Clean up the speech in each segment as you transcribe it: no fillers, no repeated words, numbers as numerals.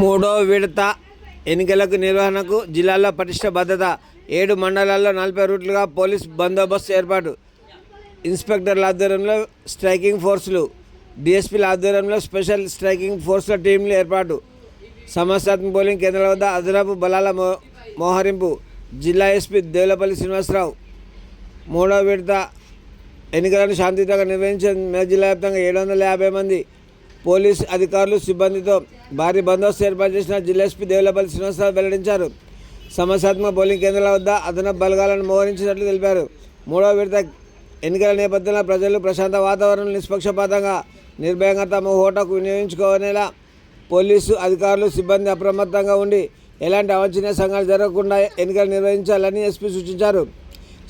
మూడో విడత ఎన్నికలకు నిర్వహణకు జిల్లాలో పటిష్ట భద్రత. 7 మండలాల్లో 40 రూట్లుగా పోలీస్ బందోబస్తు ఏర్పాటు. ఇన్స్పెక్టర్ల ఆధ్వర్యంలో స్ట్రైకింగ్ ఫోర్సులు, డీఎస్పీల ఆధ్వర్యంలో స్పెషల్ స్ట్రైకింగ్ ఫోర్సుల టీంలు ఏర్పాటు. సమస్యాత్మక పోలింగ్ కేంద్రాల వద్ద అదనపు బలాల మోహరింపు. జిల్లా ఎస్పీ దేవులపల్లి శ్రీనివాసరావు మూడో విడత ఎన్నికలను శాంతియుతంగా నిర్వహించే జిల్లా వ్యాప్తంగా 750 మంది పోలీసు అధికారులు సిబ్బందితో భారీ బందోబస్తు ఏర్పాటు చేసిన జిల్లా ఎస్పీ దేవులపల్లి శ్రీనివాసరావు వెల్లడించారు. సమస్యాత్మక పోలింగ్ కేంద్రాల వద్ద అదనపు బలగాలను మోహరించినట్లు తెలిపారు. మూడో విడత ఎన్నికల నేపథ్యంలో ప్రజలు ప్రశాంత వాతావరణంలో నిష్పక్షపాతంగా నిర్భయంగా తమ ఓటుకు వినియోగించుకునేలా పోలీసు అధికారులు సిబ్బంది అప్రమత్తంగా ఉండి ఎలాంటి అవాంఛనీయ సంఘటనలు జరగకుండా ఎన్నికలు నిర్వహించాలని ఎస్పీ సూచించారు.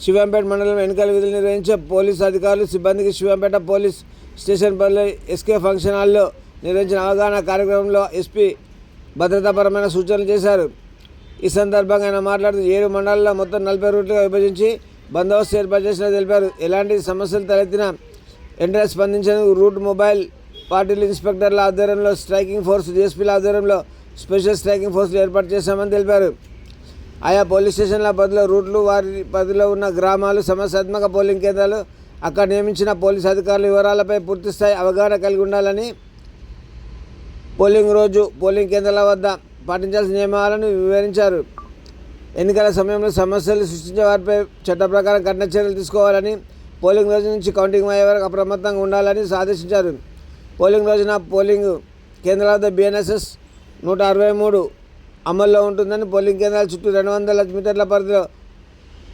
శివంపేట మండలం ఎన్నికల విధులు నిర్వహించే పోలీసు అధికారులు సిబ్బందికి శివంపేట పోలీస్ స్టేషన్ పరిధిలో ఎస్కే ఫంక్షన్ హాల్లో నిర్వహించిన అవగాహన కార్యక్రమంలో ఎస్పీ భద్రతాపరమైన సూచనలు చేశారు. ఈ సందర్భంగా ఆయన మాట్లాడుతూ 7 మండలాల్లో మొత్తం 40 రూట్లుగా విభజించి బందోబస్తు ఏర్పాటు చేసినట్టు తెలిపారు. ఎలాంటి సమస్యలు తలెత్తినా వెంటనే స్పందించేందుకు రూట్ మొబైల్ పార్టీలు ఇన్స్పెక్టర్ల ఆధ్వర్యంలో స్ట్రైకింగ్ ఫోర్స్, డీఎస్పీల ఆధ్వర్యంలో స్పెషల్ స్ట్రైకింగ్ ఫోర్సులు ఏర్పాటు చేశామని తెలిపారు. ఆయా పోలీస్ స్టేషన్ల పరిధిలో రూట్లు, వారి పరిధిలో ఉన్న గ్రామాలు, సమస్యాత్మక పోలింగ్ కేంద్రాలు, అక్కడ నియమించిన పోలీసు అధికారుల వివరాలపై పూర్తిస్థాయి అవగాహన కలిగి ఉండాలని, పోలింగ్ రోజు పోలింగ్ కేంద్రాల వద్ద పాటించాల్సిన నియమాలను వివరించారు. ఎన్నికల సమయంలో సమస్యలు సృష్టించే వారిపై చట్ట ప్రకారం కఠిన చర్యలు తీసుకోవాలని, పోలింగ్ రోజు నుంచి కౌంటింగ్ అయ్యే వరకు అప్రమత్తంగా ఉండాలని ఆదేశించారు. పోలింగ్ రోజున పోలింగ్ కేంద్రాల వద్ద BNSS 163 అమల్లో ఉంటుందని, పోలింగ్ కేంద్రాల చుట్టూ 200 మీటర్ల పరిధిలో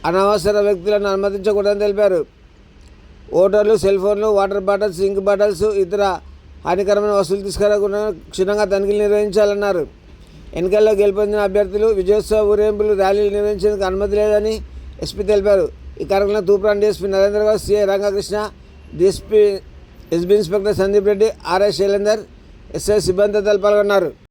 అనవసర వ్యక్తులను అనుమతించకూడదని తెలిపారు. ఓటర్లు సెల్ ఫోన్లు, వాటర్ బాటిల్స్, ఇంక్ బాటిల్స్, ఇతర హానికరమైన వస్తువులు తీసుకురాకుండా క్షుణ్ణంగా తనిఖీలు నిర్వహించాలన్నారు. ఎన్నికల్లో గెలుపొందిన అభ్యర్థులు విజయోత్సవ ఊరేగింపులు, ర్యాలీలు నిర్వహించేందుకు అనుమతి లేదని ఎస్పీ తెలిపారు. ఈ కార్యక్రమంలో Toopran DSP Narendra Goud, CI Rangakrishna, SB inspector Sandeep Reddy, RI Shailender, SI సిబ్బంది పాల్గొన్నారు.